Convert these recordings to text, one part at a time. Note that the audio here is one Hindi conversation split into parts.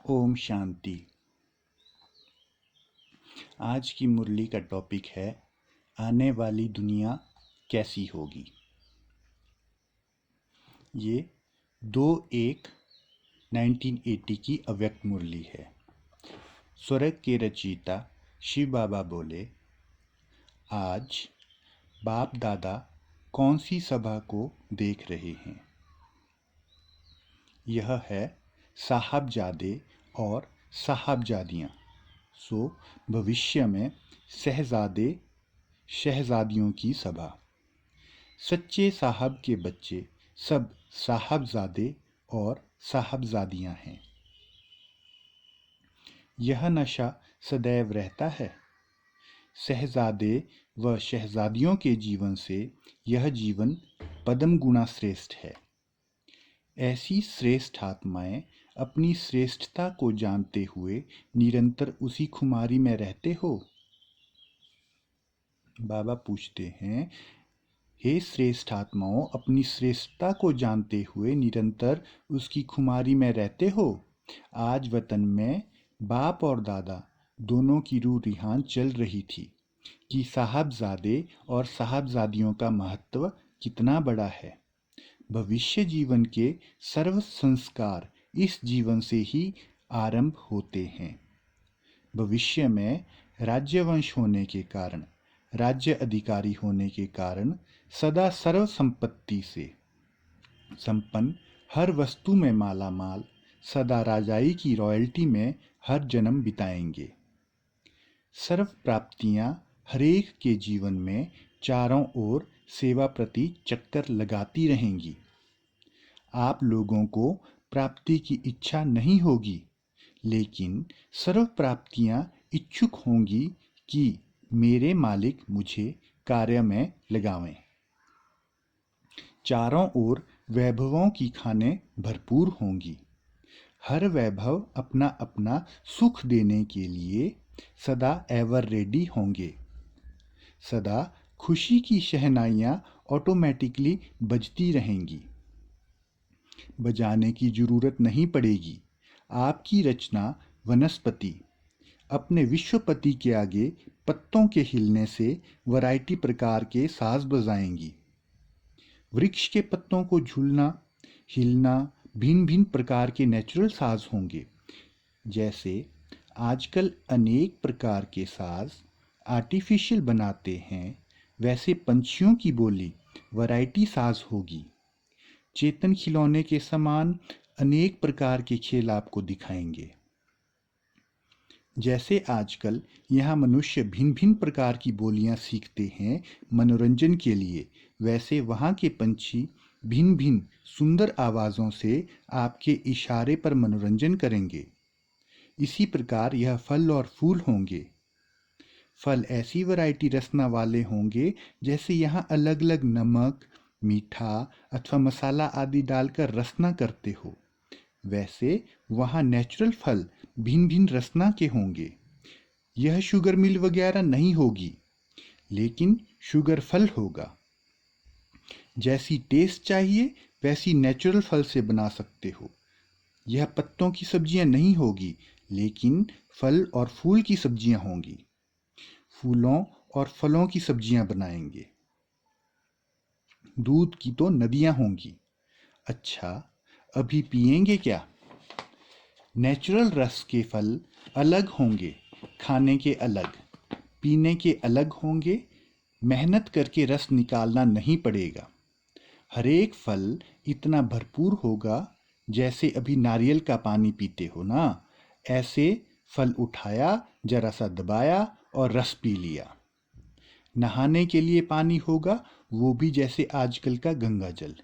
ओम शांति। आज की मुरली का टॉपिक है आने वाली दुनिया कैसी होगी। ये 2/1/1980 की अव्यक्त मुरली है। स्वर्ग के रचयिता शिव बाबा बोले, आज बाप दादा कौन सी सभा को देख रहे हैं। यह है साहबजादे और साहबजादियाँ। सो भविष्य में शहजादे शहजादियों की सभा। सच्चे साहब के बच्चे सब साहबजादे और साहबजादियाँ हैं। यह नशा सदैव रहता है। शहजादे व शहजादियों के जीवन से यह जीवन पदम गुना श्रेष्ठ है। ऐसी श्रेष्ठ आत्माएं अपनी श्रेष्ठता को जानते हुए निरंतर उसी खुमारी में रहते हो। बाबा पूछते हैं, हे श्रेष्ठ आत्माओं, अपनी श्रेष्ठता को जानते हुए निरंतर उसकी खुमारी में रहते हो। आज वतन में बाप और दादा दोनों की रूह रिहान चल रही थी कि साहबजादे और साहबजादियों का महत्व कितना बड़ा है। भविष्य जीवन के सर्व संस्कार इस जीवन से ही आरंभ होते हैं। भविष्य में राज्यवंश होने के कारण, राज्य अधिकारी होने के कारण सदा सर्व संपत्ति से संपन्न, हर वस्तु में माला माल, सदा राजाई की रॉयल्टी में हर जन्म बिताएंगे। सर्व प्राप्तियां हरेक के जीवन में चारों ओर सेवा प्रति चक्कर लगाती रहेंगी। आप लोगों को प्राप्ति की इच्छा नहीं होगी, लेकिन सर्व प्राप्तियां इच्छुक होंगी कि मेरे मालिक मुझे कार्य में लगावें। चारों ओर वैभवों की खानें भरपूर होंगी। हर वैभव अपना अपना सुख देने के लिए सदा एवर रेडी होंगे। सदा खुशी की शहनाइयां ऑटोमेटिकली बजती रहेंगी। बजाने की जरूरत नहीं पड़ेगी। आपकी रचना वनस्पति अपने विश्वपति के आगे पत्तों के हिलने से वैरायटी प्रकार के साज बजाएंगी। वृक्ष के पत्तों को झूलना, हिलना भिन्न भिन्न प्रकार के नेचुरल साज होंगे। जैसे आजकल अनेक प्रकार के साज आर्टिफिशियल बनाते हैं, वैसे पंछियों की बोली वैरायटी साज होगी। चेतन खिलौने के समान अनेक प्रकार के खेल आपको दिखाएंगे। जैसे आजकल यहाँ मनुष्य भिन्न भिन्न प्रकार की बोलियां सीखते हैं मनोरंजन के लिए, वैसे वहाँ के पंछी भिन्न भिन्न सुंदर आवाज़ों से आपके इशारे पर मनोरंजन करेंगे। इसी प्रकार यह फल और फूल होंगे। फल ऐसी वैरायटी रसना वाले होंगे जैसे यहाँ अलग अलग नमक, मीठा अथवा मसाला आदि डालकर रसना करते हो, वैसे वहाँ नेचुरल फल भिन्न भिन्न रसना के होंगे। यह शुगर मिल वगैरह नहीं होगी, लेकिन शुगर फल होगा। जैसी टेस्ट चाहिए वैसी नेचुरल फल से बना सकते हो। यह पत्तों की सब्जियां नहीं होगी, लेकिन फल और फूल की सब्जियां होंगी। फूलों और फलों की सब्जियां बनाएंगे। दूध की तो नदियां होंगी। अच्छा, अभी पिएंगे क्या? नेचुरल रस के फल अलग होंगे, खाने के अलग, पीने के अलग होंगे। मेहनत करके रस निकालना नहीं पड़ेगा। हरेक फल इतना भरपूर होगा, जैसे अभी नारियल का पानी पीते हो ना, ऐसे फल उठाया, जरा सा दबाया और रस पी लिया। नहाने के लिए पानी होगा, वो भी जैसे आजकल का गंगा जल,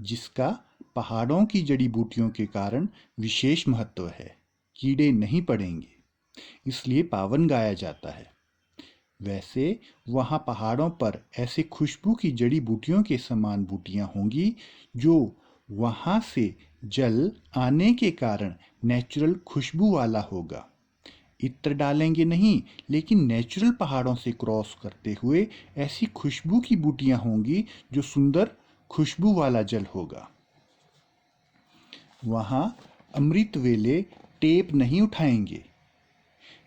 जिसका पहाड़ों की जड़ी बूटियों के कारण विशेष महत्व है। कीड़े नहीं पड़ेंगे, इसलिए पावन गाया जाता है। वैसे वहाँ पहाड़ों पर ऐसे खुशबू की जड़ी बूटियों के समान बूटियाँ होंगी, जो वहाँ से जल आने के कारण नेचुरल खुशबू वाला होगा। इत्र डालेंगे नहीं, लेकिन नेचुरल पहाड़ों से क्रॉस करते हुए ऐसी खुशबू की बूटियाँ होंगी जो सुंदर खुशबू वाला जल होगा। वहाँ अमृत वेले टेप नहीं उठाएंगे।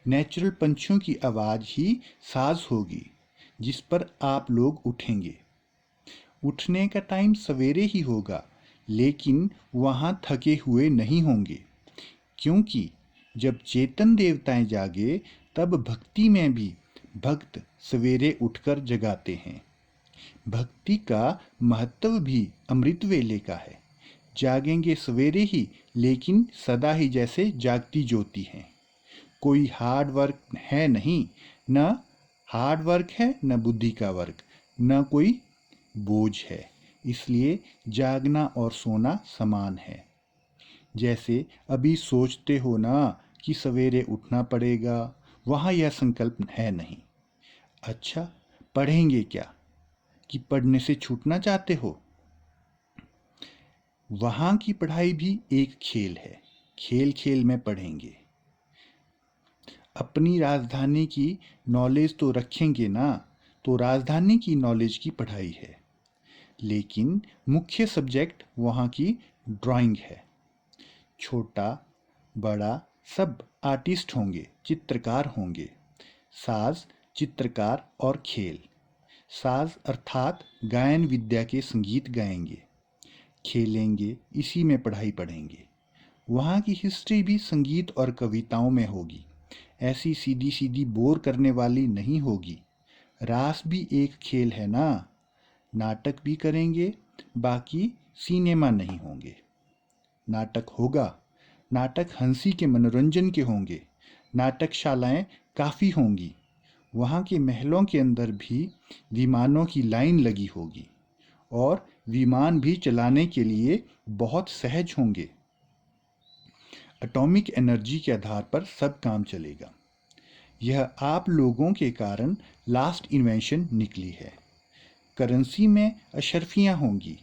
नेचुरल पंछियों की आवाज़ ही साज होगी जिस पर आप लोग उठेंगे। उठने का टाइम सवेरे ही होगा, लेकिन वहाँ थके हुए नहीं होंगे, क्योंकि जब चेतन देवताएं जागे तब भक्ति में भी भक्त सवेरे उठकर जगाते हैं। भक्ति का महत्व भी अमृत वेले का है। जागेंगे सवेरे ही, लेकिन सदा ही जैसे जागती ज्योति हैं। कोई हार्ड वर्क है नहीं, न हार्ड वर्क है न बुद्धि का वर्क, न कोई बोझ है। इसलिए जागना और सोना समान है। जैसे अभी सोचते हो ना कि सवेरे उठना पड़ेगा, वहाँ यह संकल्प है नहीं। अच्छा, पढ़ेंगे क्या कि पढ़ने से छूटना चाहते हो? वहाँ की पढ़ाई भी एक खेल है, खेल खेल में पढ़ेंगे। अपनी राजधानी की नॉलेज तो रखेंगे ना, तो राजधानी की नॉलेज की पढ़ाई है। लेकिन मुख्य सब्जेक्ट वहाँ की ड्राइंग है। छोटा बड़ा सब आर्टिस्ट होंगे, चित्रकार होंगे। साज, चित्रकार और खेल। साज अर्थात गायन विद्या के संगीत गाएंगे, खेलेंगे, इसी में पढ़ाई पढ़ेंगे। वहाँ की हिस्ट्री भी संगीत और कविताओं में होगी। ऐसी सीधी सीधी बोर करने वाली नहीं होगी। रास भी एक खेल है ना। नाटक भी करेंगे, बाकी सिनेमा नहीं होंगे। नाटक होगा, नाटक हंसी के मनोरंजन के होंगे। नाटकशालाएं काफ़ी होंगी। वहाँ के महलों के अंदर भी विमानों की लाइन लगी होगी और विमान भी चलाने के लिए बहुत सहज होंगे। एटॉमिक एनर्जी के आधार पर सब काम चलेगा। यह आप लोगों के कारण लास्ट इन्वेंशन निकली है। करेंसी में अशर्फियाँ होंगी,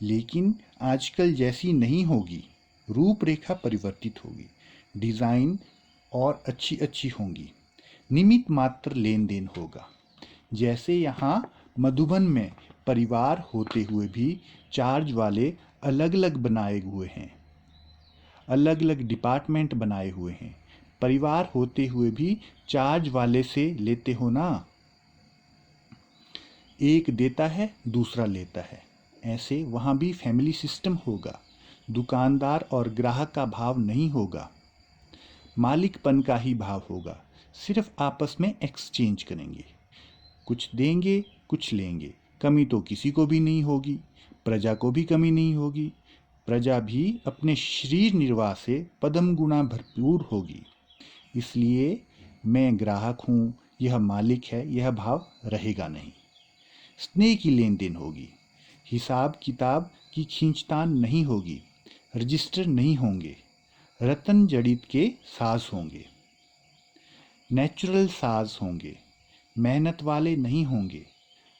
लेकिन आजकल जैसी नहीं होगी। रूपरेखा परिवर्तित होगी, डिज़ाइन और अच्छी अच्छी होंगी। निमित मात्र लेन देन होगा। जैसे यहाँ मधुबन में परिवार होते हुए भी चार्ज वाले अलग अलग बनाए हुए हैं, अलग अलग डिपार्टमेंट बनाए हुए हैं। परिवार होते हुए भी चार्ज वाले से लेते हो ना, एक देता है दूसरा लेता है। ऐसे वहाँ भी फैमिली सिस्टम होगा। दुकानदार और ग्राहक का भाव नहीं होगा, मालिकपन का ही भाव होगा। सिर्फ आपस में एक्सचेंज करेंगे, कुछ देंगे कुछ लेंगे। कमी तो किसी को भी नहीं होगी, प्रजा को भी कमी नहीं होगी। प्रजा भी अपने शरीर निर्वाह से पदम गुना भरपूर होगी। इसलिए मैं ग्राहक हूँ, यह मालिक है, यह भाव रहेगा नहीं। स्नेह की लेन देन होगी। हिसाब किताब की खींचतान नहीं होगी। रजिस्टर नहीं होंगे। रतन जड़ित के साज होंगे। नेचुरल साज होंगे, मेहनत वाले नहीं होंगे।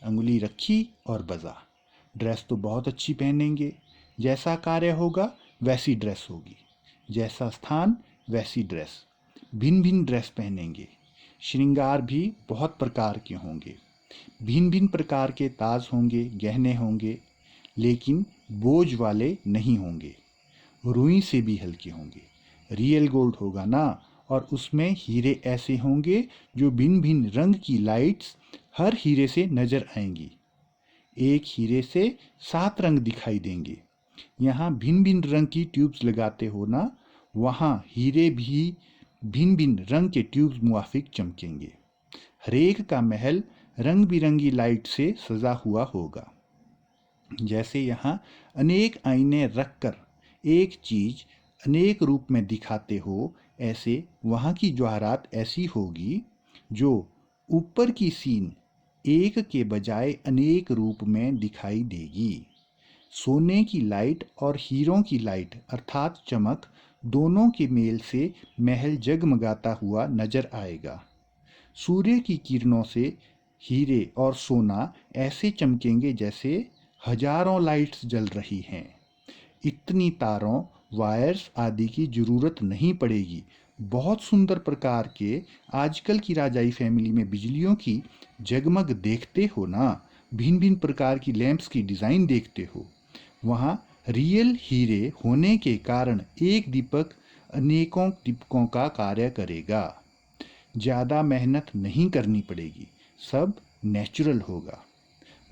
अंगुली रखी और बजा। ड्रेस तो बहुत अच्छी पहनेंगे। जैसा कार्य होगा वैसी ड्रेस होगी, जैसा स्थान वैसी ड्रेस। भिन्न भिन्न ड्रेस पहनेंगे। श्रृंगार भी बहुत प्रकार के होंगे। भिन्न भिन्न प्रकार के ताज होंगे, गहने होंगे, लेकिन बोझ वाले नहीं होंगे। रुई से भी हल्के होंगे। रियल गोल्ड होगा ना, और उसमें हीरे ऐसे होंगे जो भिन्न भिन्न रंग की लाइट्स हर हीरे से नजर आएंगी। एक हीरे से 7 रंग दिखाई देंगे। यहाँ भिन्न भिन्न रंग की ट्यूब्स लगाते हो ना, वहाँ हीरे भी भिन्न भिन्न रंग के ट्यूब्स मुआफिक चमकेंगे। हरेक का महल रंग बिरंगी लाइट से सजा हुआ होगा। जैसे यहाँ अनेक आईने रखकर एक चीज अनेक रूप में दिखाते हो, ऐसे वहाँ की ज्वारात ऐसी होगी जो ऊपर की सीन एक के बजाय अनेक रूप में दिखाई देगी। सोने की लाइट और हीरों की लाइट अर्थात चमक, दोनों के मेल से महल जगमगाता हुआ नजर आएगा। सूर्य की किरणों से हीरे और सोना ऐसे चमकेंगे जैसे हजारों लाइट्स जल रही हैं। इतनी तारों, वायर्स आदि की जरूरत नहीं पड़ेगी। बहुत सुंदर प्रकार के आजकल की राजाई फैमिली में बिजलियों की जगमग देखते हो ना, भिन्न भिन्न प्रकार की लैंप्स की डिज़ाइन देखते हो। वहाँ रियल हीरे होने के कारण एक दीपक अनेकों दीपकों का कार्य करेगा। ज़्यादा मेहनत नहीं करनी पड़ेगी, सब नेचुरल होगा।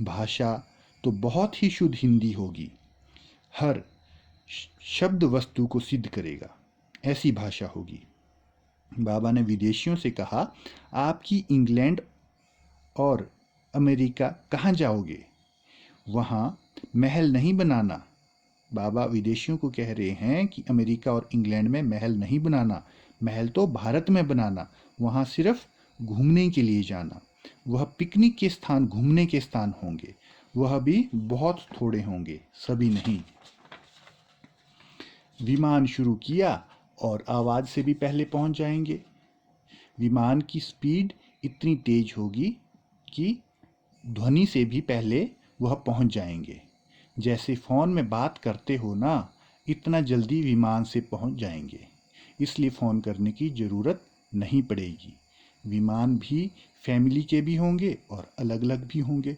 भाषा तो बहुत ही शुद्ध हिंदी होगी, हर शब्द वस्तु को सिद्ध करेगा, ऐसी भाषा होगी। बाबा ने विदेशियों से कहा, आपकी इंग्लैंड और अमेरिका कहाँ जाओगे? वहाँ महल नहीं बनाना। बाबा विदेशियों को कह रहे हैं कि अमेरिका और इंग्लैंड में महल नहीं बनाना, महल तो भारत में बनाना। वहाँ सिर्फ घूमने के लिए जाना। वह पिकनिक के स्थान, घूमने के स्थान होंगे, वह भी बहुत थोड़े होंगे, सभी नहीं। विमान शुरू किया और आवाज़ से भी पहले पहुंच जाएंगे। विमान की स्पीड इतनी तेज होगी कि ध्वनि से भी पहले वह पहुंच जाएंगे। जैसे फ़ोन में बात करते हो ना, इतना जल्दी विमान से पहुंच जाएंगे, इसलिए फ़ोन करने की ज़रूरत नहीं पड़ेगी। विमान भी फैमिली के भी होंगे और अलग अलग भी होंगे।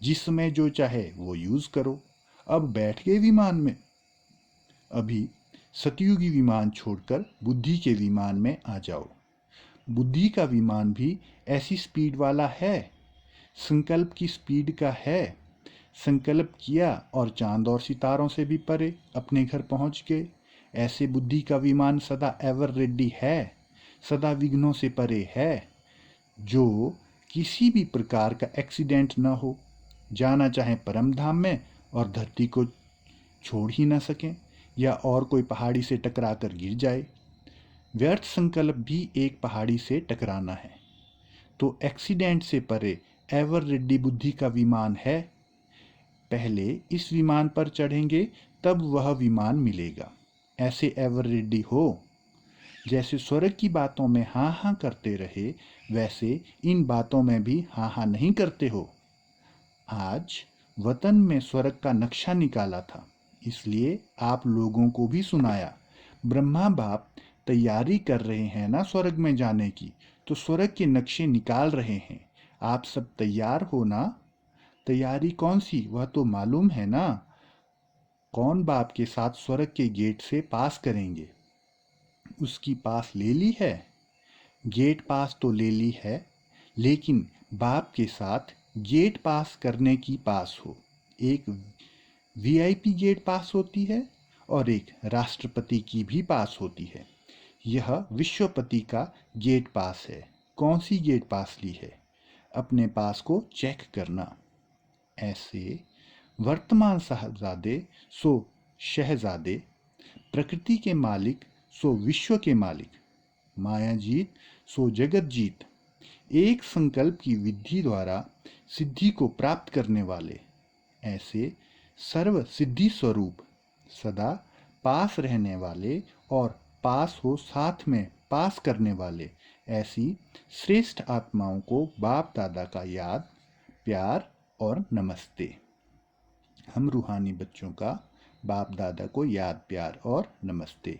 जिस समय जो चाहे वो यूज़ करो। अब बैठ गए विमान में। अभी सतयुगी विमान छोड़कर बुद्धि के विमान में आ जाओ। बुद्धि का विमान भी ऐसी स्पीड वाला है, संकल्प की स्पीड का है। संकल्प किया और चांद और सितारों से भी परे अपने घर पहुंच गए। ऐसे बुद्धि का विमान सदा एवर रेडी है, सदा विघ्नों से परे है, जो किसी भी प्रकार का एक्सीडेंट न हो। जाना चाहे परम धाम में और धरती को छोड़ ही न सकें, या और कोई पहाड़ी से टकरा कर गिर जाए। व्यर्थ संकल्प भी एक पहाड़ी से टकराना है। तो एक्सीडेंट से परे एवर रेडी बुद्धि का विमान है। पहले इस विमान पर चढ़ेंगे तब वह विमान मिलेगा। ऐसे एवर रेडी हो। जैसे स्वर्ग की बातों में हाँ हाँ करते रहे, वैसे इन बातों में भी हाँ हाँ नहीं करते हो। आज वतन में स्वर्ग का नक्शा निकाला था, इसलिए आप लोगों को भी सुनाया। ब्रह्मा बाप तैयारी कर रहे हैं ना स्वर्ग में जाने की, तो स्वर्ग के नक्शे निकाल रहे हैं। आप सब तैयार हो ना? तैयारी कौन सी, वह तो मालूम है ना। कौन बाप के साथ स्वर्ग के गेट से पास करेंगे? उसकी पास ले ली है, गेट पास तो ले ली है, लेकिन बाप के साथ गेट पास करने की पास हो। एक वीआईपी गेट पास होती है और एक राष्ट्रपति की भी पास होती है। यह विश्वपति का गेट पास है। कौन सी गेट पास ली है? अपने पास को चेक करना। ऐसे वर्तमान साहबजादे सो शहजादे, प्रकृति के मालिक सो विश्व के मालिक, माया जीत सो जगत जीत, एक संकल्प की विधि द्वारा सिद्धि को प्राप्त करने वाले, ऐसे सर्व सिद्धि स्वरूप, सदा पास रहने वाले और पास हो साथ में पास करने वाले, ऐसी श्रेष्ठ आत्माओं को बाप दादा का याद, प्यार और नमस्ते। हम रूहानी बच्चों का बाप दादा को याद, प्यार और नमस्ते।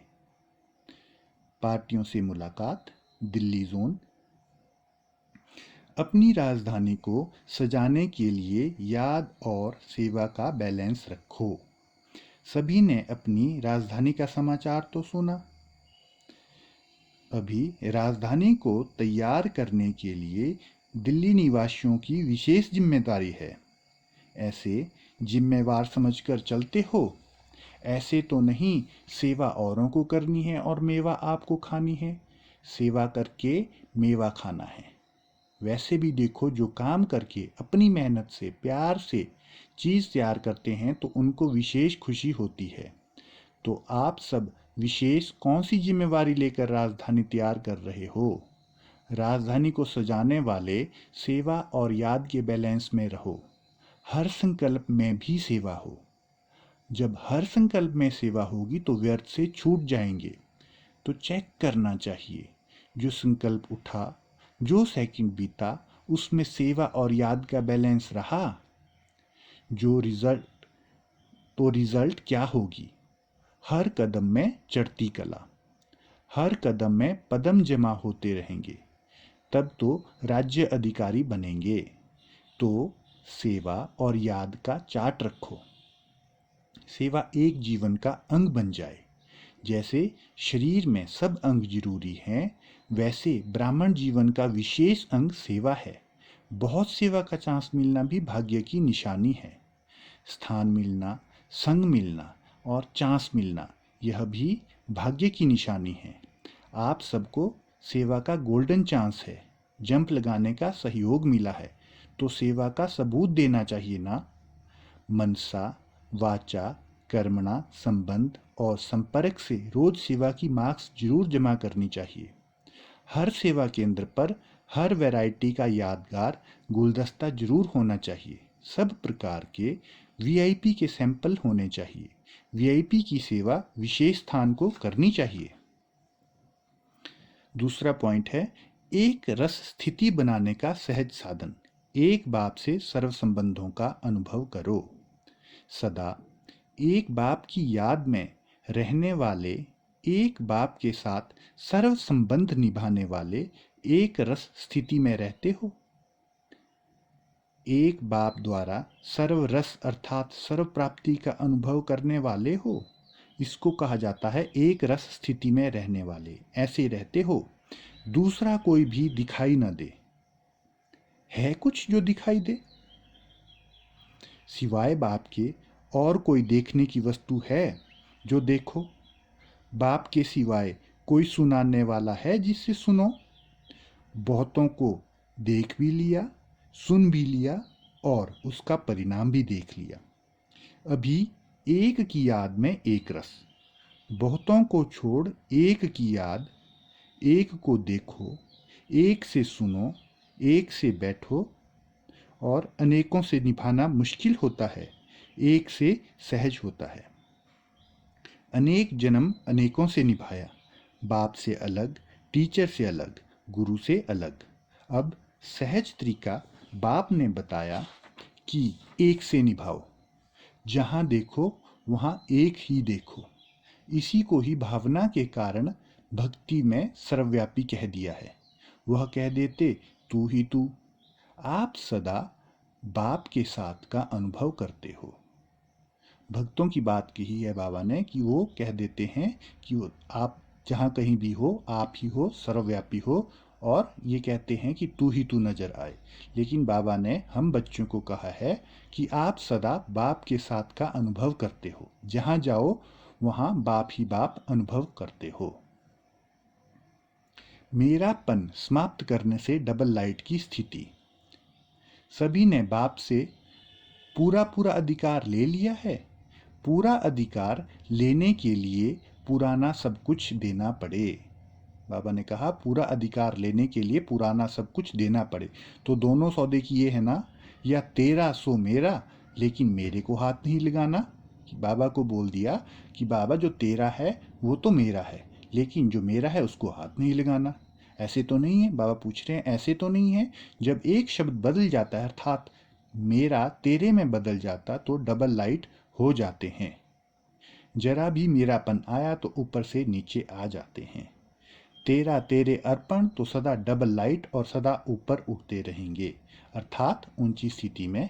पार्टियों से मुलाकात, दिल्ली जोन। अपनी राजधानी को सजाने के लिए याद और सेवा का बैलेंस रखो। सभी ने अपनी राजधानी का समाचार तो सुना। अभी राजधानी को तैयार करने के लिए दिल्ली निवासियों की विशेष जिम्मेदारी है। ऐसे जिम्मेवार समझकर चलते हो? ऐसे तो नहीं सेवा औरों को करनी है और मेवा आपको खानी है। सेवा करके मेवा खाना है। वैसे भी देखो, जो काम करके अपनी मेहनत से प्यार से चीज़ तैयार करते हैं तो उनको विशेष खुशी होती है। तो आप सब विशेष कौन सी जिम्मेवारी लेकर राजधानी तैयार कर रहे हो? राजधानी को सजाने वाले सेवा और याद के बैलेंस में रहो। हर संकल्प में भी सेवा हो। जब हर संकल्प में सेवा होगी तो व्यर्थ से छूट जाएंगे। तो चेक करना चाहिए, जो संकल्प उठा, जो सेकंड बीता, उसमें सेवा और याद का बैलेंस रहा। जो रिजल्ट क्या होगी? हर कदम में चढ़ती कला, हर कदम में पदम जमा होते रहेंगे, तब तो राज्य अधिकारी बनेंगे। तो सेवा और याद का चार्ट रखो। सेवा एक जीवन का अंग बन जाए। जैसे शरीर में सब अंग जरूरी हैं, वैसे ब्राह्मण जीवन का विशेष अंग सेवा है। बहुत सेवा का चांस मिलना भी भाग्य की निशानी है। स्थान मिलना, संग मिलना और चांस मिलना, यह भी भाग्य की निशानी है। आप सबको सेवा का गोल्डन चांस है। जंप लगाने का सहयोग मिला है, तो सेवा का सबूत देना चाहिए ना। मनसा, वाचा, कर्मणा, संबंध और संपर्क से रोज सेवा की मार्क्स जरूर जमा करनी चाहिए। हर सेवा केंद्र पर हर वैरायटी का यादगार गुलदस्ता जरूर होना चाहिए। सब प्रकार के वीआईपी के सैंपल होने चाहिए। वीआईपी की सेवा विशेष स्थान को करनी चाहिए। दूसरा पॉइंट है, एक रस स्थिति बनाने का सहज साधन। एक बाप से सर्व संबंधों का अनुभव करो। सदा एक बाप की याद में रहने वाले, एक बाप के साथ सर्व संबंध निभाने वाले एक रस स्थिति में रहते हो। एक बाप द्वारा सर्व रस अर्थात सर्व प्राप्ति का अनुभव करने वाले हो। इसको कहा जाता है एक रस स्थिति में रहने वाले। ऐसे रहते हो, दूसरा कोई भी दिखाई न दे। है कुछ जो दिखाई दे? सिवाय बाप के और कोई देखने की वस्तु है जो देखो? बाप के सिवाय कोई सुनाने वाला है जिससे सुनो? बहुतों को देख भी लिया, सुन भी लिया और उसका परिणाम भी देख लिया। अभी एक की याद में एक रस। बहुतों को छोड़ एक की याद, एक को देखो, एक से सुनो, एक से बैठो और अनेकों से निभाना मुश्किल होता है, एक से सहज होता है। अनेक जन्म अनेकों से निभाया, बाप से अलग, टीचर से अलग, गुरु से अलग। अब सहज तरीका बाप ने बताया कि एक से निभाओ। जहाँ देखो वहाँ एक ही देखो। इसी को ही भावना के कारण भक्ति में सर्वव्यापी कह दिया है। वह कह देते तू ही तू। आप सदा बाप के साथ का अनुभव करते हो। भक्तों की बात कही है बाबा ने कि वो कह देते हैं कि वो आप जहाँ कहीं भी हो, आप ही हो, सर्वव्यापी हो, और ये कहते हैं कि तू ही तू नजर आए। लेकिन बाबा ने हम बच्चों को कहा है कि आप सदा बाप के साथ का अनुभव करते हो। जहाँ जाओ वहाँ बाप ही बाप अनुभव करते हो। मेरापन समाप्त करने से डबल लाइट की स्थिति। सभी ने बाप से पूरा पूरा अधिकार ले लिया है। पूरा अधिकार लेने के लिए पुराना सब कुछ देना पड़े। बाबा ने कहा पूरा अधिकार लेने के लिए पुराना सब कुछ देना पड़े। तो दोनों सौदे की ये है ना, या तेरा सो मेरा, लेकिन मेरे को हाथ नहीं लगाना। बाबा को बोल दिया कि बाबा जो तेरा है वो तो मेरा है, लेकिन जो मेरा है उसको हाथ नहीं लगाना। ऐसे तो नहीं है, बाबा पूछ रहे हैं, ऐसे तो नहीं है। जब एक शब्द बदल जाता है, अर्थात मेरा तेरे में बदल जाता, तो डबल लाइट हो जाते हैं। जरा भी मेरापन आया तो ऊपर से नीचे आ जाते हैं। तेरा तेरे अर्पण तो सदा डबल लाइट और सदा ऊपर उठते रहेंगे, अर्थात ऊंची स्थिति में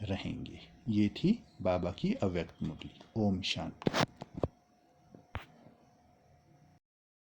रहेंगे। ये थी बाबा की अव्यक्त मुरली। ओम शांति।